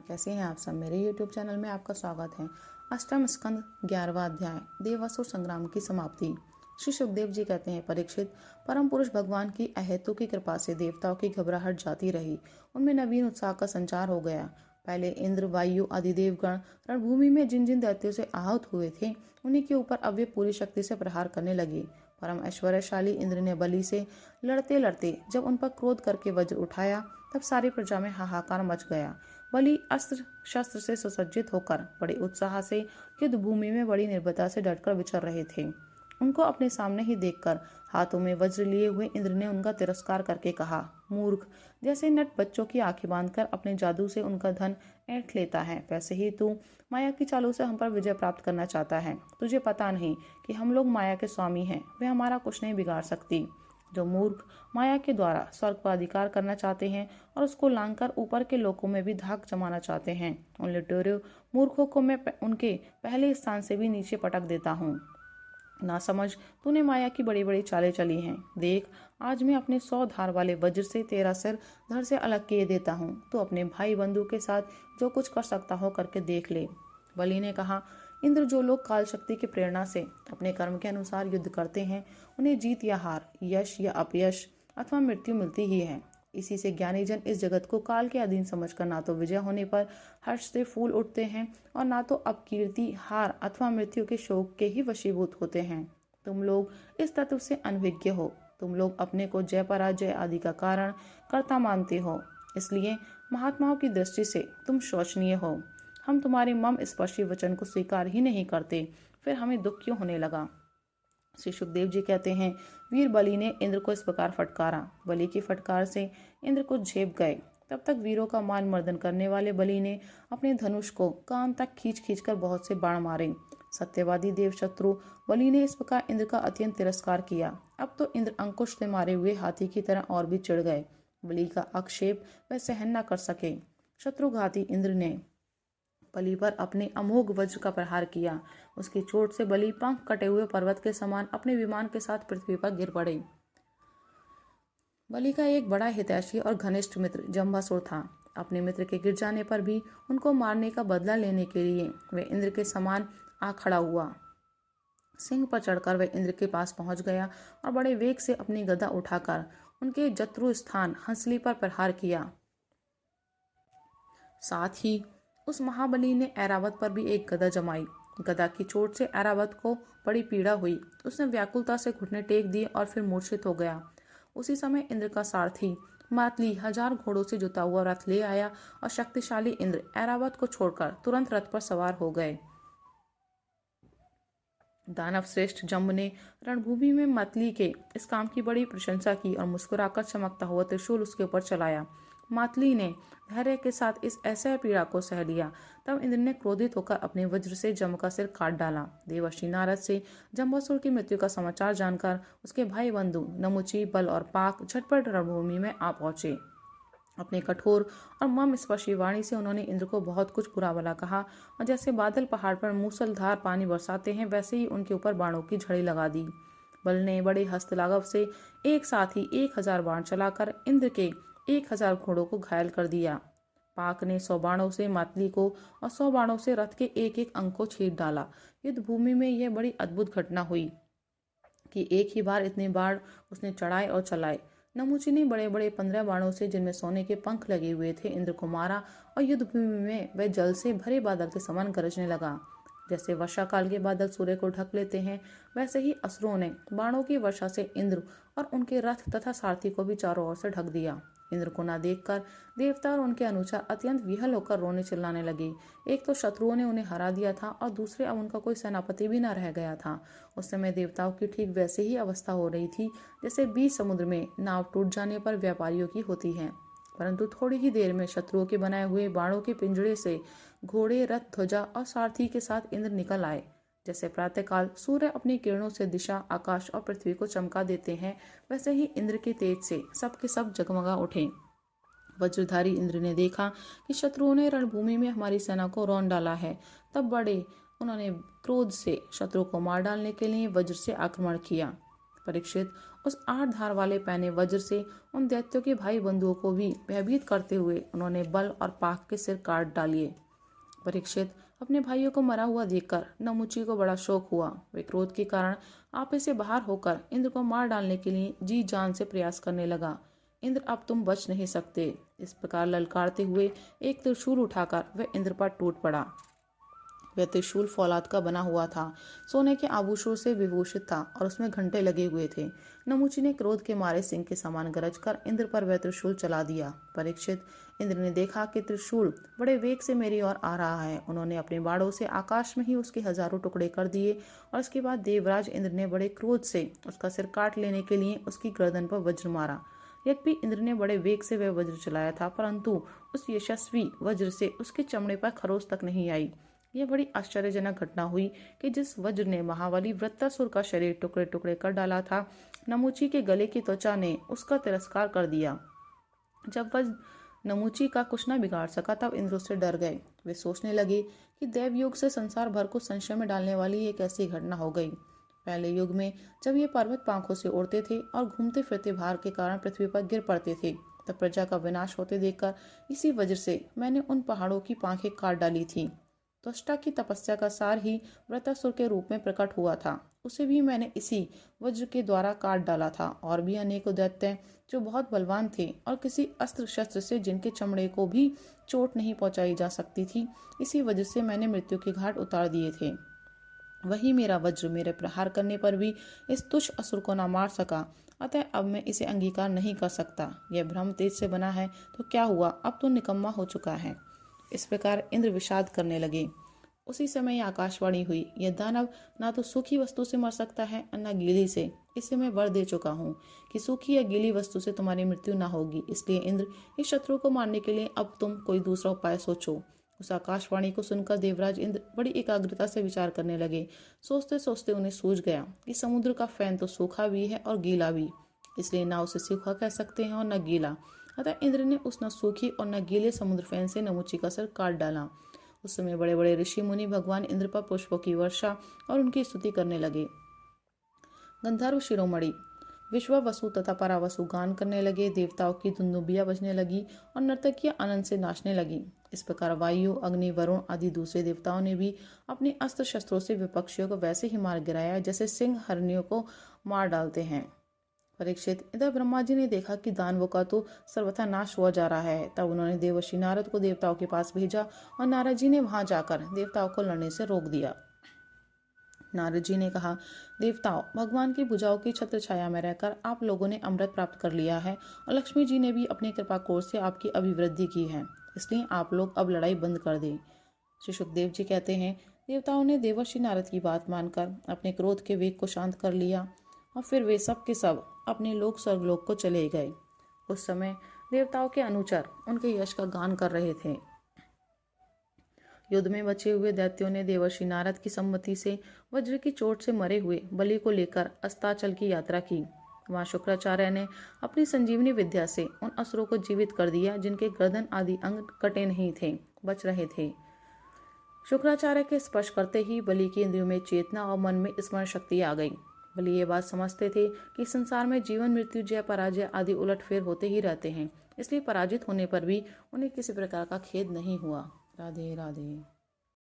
कैसे हैं आप सब। मेरे YouTube चैनल में आपका स्वागत है। अष्टम स्कंद 11वां अध्याय देवासुर संग्राम की समाप्ति। श्री सुखदेव जी कहते हैं, परीक्षित, परम पुरुष भगवान की अहेतु की कृपा से देवताओं की घबराहट जाती रही, उनमें नवीन उत्साह का संचार हो गया। पहले इंद्र, वायु आदि देवगण रणभूमि में जिन जिन दैत्यों से आहत हुए थे, उन्हीं के ऊपर अब वे पूरी शक्ति से प्रहार करने लगे। परम ऐश्वर्यशाली इंद्र ने बलि से लड़ते लड़ते जब उन पर क्रोध करके वज्र उठाया, तब सारी प्रजा में हाहाकार मच गया। बलि अस्त्र शस्त्र से सुसज्जित होकर बड़े उत्साह से युद्ध भूमि में बड़ी निर्भयता से डटकर विचर रहे थे। उनको अपने सामने ही देखकर हाथों में वज्र लिए हुए इंद्र ने उनका तिरस्कार करके कहा, मूर्ख, जैसे नट बच्चों की आंखें बांधकर अपने जादू से उनका धन ऐंठ लेता है, वैसे ही तू माया की चालों से हम पर विजय प्राप्त करना चाहता है। तुझे पता नहीं कि हम लोग माया के स्वामी हैं, वे हमारा कुछ नहीं बिगाड़ सकती। जो मूर्ख माया के द्वारा स्वर्ग पर अधिकार करना चाहते हैं और उसको लांघकर ऊपर के लोकों में भी धाक जमाना चाहते हैं, उन लुटेरों मूर्खों को मैं उनके पहले स्थान से भी नीचे पटक देता हूँ। ना समझ, तूने माया की बड़ी बड़ी चालें चली हैं। देख, आज मैं अपने 100 धार वाले वज्र से तेरा सिर धड़ से अलग किए देता हूँ। तू अपने भाई बंधु के साथ जो कुछ कर सकता हो करके देख ले। बलि ने कहा, इंद्र, जो लोग काल शक्ति की प्रेरणा से अपने कर्म के अनुसार युद्ध करते हैं, उन्हें जीत या हार, यश या अपयश अथवा मृत्यु मिलती ही है। इसी से ज्ञानी जन इस जगत को काल के अधीन समझकर ना तो विजय होने पर हर्ष से फूल उठते हैं और ना तो अपकीर्ति, हार अथवा मृत्यु के शोक के ही वशीभूत होते हैं। तुम लोग इस तत्व से अनभिज्ञ हो। तुम लोग अपने को जय पराजय आदि का कारण कर्ता मानते हो, इसलिए महात्माओं की दृष्टि से तुम शोचनीय हो। हम तुम्हारे मम स्पर्शी वचन को स्वीकार ही नहीं करते, फिर हमें दुख क्यों होने लगा। श्री सुखदेव जी कहते हैं, वीर बलि ने इंद्र को इस प्रकार फटकारा। बलि की फटकार से इंद्र को झेप गए। तब तक वीरों का मान मर्दन करने वाले बलि ने अपने धनुष को कान तक खींच खींचकर बहुत से बाण मारे। सत्यवादी देव शत्रु बलि ने इस प्रकार इंद्र का अत्यंत तिरस्कार किया। अब तो इंद्र अंकुश से मारे हुए हाथी की तरह और भी चिढ़ गए। बलि का आक्षेप वह सहन न कर सके। शत्रुघाती इंद्र ने बलि पर अपने अमोघ वज्र का प्रहार किया। उसकी चोट से बलि पंख कटे हुए पर्वत के समान अपने विमान के साथ पृथ्वी पर गिर पड़े। बलि का एक बड़ा हितैषी और घनिष्ठ मित्र जम्बासुर था। अपने मित्र के गिर जाने पर भी उनको मारने का बदला लेने के लिए वह इंद्र के समान आ खड़ा हुआ। सिंह पर चढ़कर वह इंद्र के पास पहुंच गया और बड़े वेग से अपनी गदा उठाकर उनके जत्रु स्थान हंसली पर प्रहार किया। साथ ही उस महाबली ने ऐरावत पर भी एक गदा जमाई। गदा की चोट से ऐरावत को बड़ी पीड़ा हुई। उसने व्याकुलता से घुटने टेक दिए और फिर मूर्छित हो गया। उसी समय इंद्र का सारथी मातली 1000 घोड़ों से जुता हुआ रथ ले आया और शक्तिशाली इंद्र ऐरावत को छोड़कर तुरंत रथ पर सवार हो गए। दानव श्रेष्ठ जम्ब ने रणभूमि में मातली के इस काम की बड़ी प्रशंसा की और मुस्कुराकर चमकता हुआ त्रिशूल उसके ऊपर चलाया। मातली ने धैर्य के साथ इस ऐसे पीड़ा को सह लिया। तब इंद्र ने क्रोधित होकर अपने वज्र से जम्ब का सिर काट डाला। देवर्षि नारद से जम्बासुर की मृत्यु का समाचार जानकर उसके भाई बंधु नमुची, बल और पाक झटपट रणभूमि में आ पहुंचे। अपने कठोर और मम स्पर्शी वाणी से उन्होंने इंद्र को बहुत कुछ बुरा भला कहा और जैसे बादल पहाड़ पर मूसलधार पानी बरसाते हैं, वैसे ही उनके ऊपर बाणों की झड़ी लगा दी। बल ने बड़े हस्तलाघव से एक साथ ही 1000 बाण चलाकर इंद्र के 1000 घोड़ों को घायल कर दिया। पाक ने 100 बाणों से मातली को और 100 बाणों से रथ के एक एक अंग को छीन डाला। युद्ध भूमि में यह बड़ी अद्भुत घटना हुई कि एक ही बार इतने बाण उसने चढ़ाए और चलाए। नमुची ने बड़े बड़े 15 बाणों से, जिनमें सोने के पंख लगे हुए थे, इंद्र को मारा और युद्ध भूमि में वह जल से भरे बादल के समान गरजने लगा। जैसे वर्षा काल के बादल सूर्य को ढक लेते हैं, वैसे ही असुरों ने बाणों की वर्षा से इंद्र और उनके रथ तथा सारथी को भी चारों ओर से ढक दिया। इंद्र को न देखकर देवता और उनके अनुचर अत्यंत विहल होकर रोने चिल्लाने लगे। एक तो शत्रुओं ने उन्हें हरा दिया था और दूसरे अब उनका कोई सेनापति भी न रह गया था। उस समय देवताओं की ठीक वैसे ही अवस्था हो रही थी जैसे बीच समुद्र में नाव टूट जाने पर व्यापारियों की होती है। परंतु थोड़ी ही देर में शत्रुओं के बनाए हुए बाणों के पिंजड़े से घोड़े, रथ, ध्वजा और सारथी के साथ इंद्र निकल आए। जैसे प्रातःकाल सूर्य अपनी किरणों से दिशा, आकाश और पृथ्वी को चमका देते हैं, वैसे ही इंद्र के तेज से सब के सब जगमगा उठे। वज्रधारी इंद्र ने देखा कि शत्रुओं ने रणभूमि में हमारी सेना को रौंद डाला है। तब उन्होंने क्रोध से शत्रु को मार डालने के लिए वज्र से आक्रमण किया। परीक्षित उस 8 धार वाले पैने वज्र से उन दैत्यों के भाई बंधुओं को भी भयभीत करते हुए उन्होंने बल और पाक के सिर काट डालिए। परीक्षित अपने भाइयों को मरा हुआ देखकर नमुची को बड़ा शोक हुआ। वे क्रोध के कारण आपे से बाहर होकर इंद्र को मार डालने के लिए जी जान से प्रयास करने लगा। इंद्र, अब तुम बच नहीं सकते। इस प्रकार ललकारते हुए एक त्रिशूल उठाकर वह इंद्र पर टूट पड़ा। वह त्रिशूल फौलाद का बना हुआ था, सोने के आभूषणों से विभूषित था और उसमें घंटे लगे हुए थे। नमुची ने क्रोध के मारे सिंह के समान गरज कर इंद्र पर वह त्रिशूल चला दिया। परीक्षित, इंद्र ने देखा कि त्रिशूल बड़े वेग से मेरी ओर आ रहा है। उन्होंने अपने बाणों से आकाश में ही उसके हजारों टुकड़े कर दिए और उसके बाद देवराज इंद्र ने बड़े क्रोध से उसका सिर काट लेने के लिए उसकी गर्दन पर वज्र मारा। यद्यपि इंद्र ने बड़े वेग से वह वज्र चलाया था, परंतु उस यशस्वी वज्र से उसके चमड़े पर खरोच तक नहीं आई। यह बड़ी आश्चर्यजनक घटना हुई कि जिस वज्र ने महाबली वृत्तासुर का शरीर टुकड़े टुकड़े कर डाला था, नमुची के गले की त्वचा ने उसका तिरस्कार कर दिया। जब वह नमुची का कुछ न बिगाड़ सका, तब इंद्र उससे डर गए। वे सोचने लगे कि दैव योग से संसार भर को संशय में डालने वाली एक ऐसी घटना हो गई। पहले युग में जब ये पर्वत पांखों से उड़ते थे और घूमते फिरते भार के कारण पृथ्वी पर गिर पड़ते थे, तब प्रजा का विनाश होते देखकर इसी वज्र से मैंने उन पहाड़ों की पांखें काट डाली थी। त्वष्टा की तपस्या का सार ही वृत्तासुर के रूप में प्रकट हुआ था, उसे भी मैंने इसी वज्र के द्वारा काट डाला था। और भी अनेकों दैत्य जो बहुत बलवान थे और किसी अस्त्र शस्त्र से जिनके चमड़े को भी चोट नहीं पहुंचाई जा सकती थी, इसी वजह से मैंने मृत्यु के घाट उतार दिए थे। वही मेरा वज्र मेरे प्रहार करने पर भी इस तुच्छ असुर को न मार सका, अतः अब मैं इसे अंगीकार नहीं कर सकता। यह भ्रम तेज से बना है तो क्या हुआ, अब तो निकम्मा हो चुका है। इस प्रकार इंद्र विषाद करने लगे। उसी समय आकाशवाणी हुई, यह दानव ना तो सूखी वस्तु से मर सकता है और न गीली से। इसे मैं वर दे चुका हूँ कि सूखी या गीली वस्तु से तुम्हारी मृत्यु न होगी। इसलिए इंद्र, इस शत्रु को मारने के लिए अब तुम कोई दूसरा उपाय सोचो। उस आकाशवाणी को सुनकर देवराज इंद्र बड़ी एकाग्रता से विचार करने लगे। सोचते सोचते उन्हें सूझ गया कि समुद्र का फैन तो सूखा भी है और गीला भी, इसलिए ना उसे सूखा कह सकते हैं और न गीला। अतः इंद्र ने उस न सूखी और न गीले समुद्र फैन से नमुची का सिर काट डाला। उस समय बड़े बड़े ऋषि मुनि भगवान इंद्र पर पुष्पों की वर्षा और उनकी स्तुति करने लगे। गंधर्व शिरोमणि विश्वावसु तथा परावसु गान करने लगे। देवताओं की दुंदुभियां बजने लगी और नर्तकियां आनंद से नाचने लगी। इस प्रकार वायु, अग्नि, वरुण आदि दूसरे देवताओं ने भी अपने अस्त्र शस्त्रों से विपक्षियों को वैसे ही मार गिराया जैसे सिंह हरणियों को मार डालते हैं। परीक्षित, इधर ब्रह्मा जी ने देखा कि दानवों का तो सर्वथा नाश हुआ जा रहा है। तब उन्होंने देवर्षि नारद को देवताओं के पास भेजा और नारद जी ने वहां जाकर देवताओं को लड़ने से रोक दिया। नारद जी ने कहा, देवताओं, भगवान की भुजाओं की छत्र छाया में रहकर आप लोगों ने अमृत प्राप्त कर लिया है और लक्ष्मी जी ने भी अपनी कृपा कोष से आपकी अभिवृद्धि की है, इसलिए आप लोग अब लड़ाई बंद कर दें। श्री सुखदेव जी कहते हैं, देवताओं ने देवर्षि नारद की बात मानकर अपने क्रोध के वेग को शांत कर लिया और फिर वे सब के सब अपने लोक स्वर्गलोक को चले गए। उस समय देवताओं के अनुचर उनके यश का गान कर रहे थे। युद्ध में बचे हुए दैत्यों ने देवर्षि नारद की सम्मति से वज्र की चोट से मरे हुए बलि को लेकर अस्ताचल की यात्रा की। वहां शुक्राचार्य ने अपनी संजीवनी विद्या से उन असुरों को जीवित कर दिया जिनके गर्दन आदि अंग कटे नहीं थे, बच रहे थे। शुक्राचार्य के स्पर्श करते ही बलि की इंद्रियों में चेतना और मन में स्मरण शक्ति आ गई। बलि ये बात समझते थे कि संसार में जीवन, मृत्यु, जय पराजय आदि उलटफेर होते ही रहते हैं, इसलिए पराजित होने पर भी उन्हें किसी प्रकार का खेद नहीं हुआ। राधे राधे।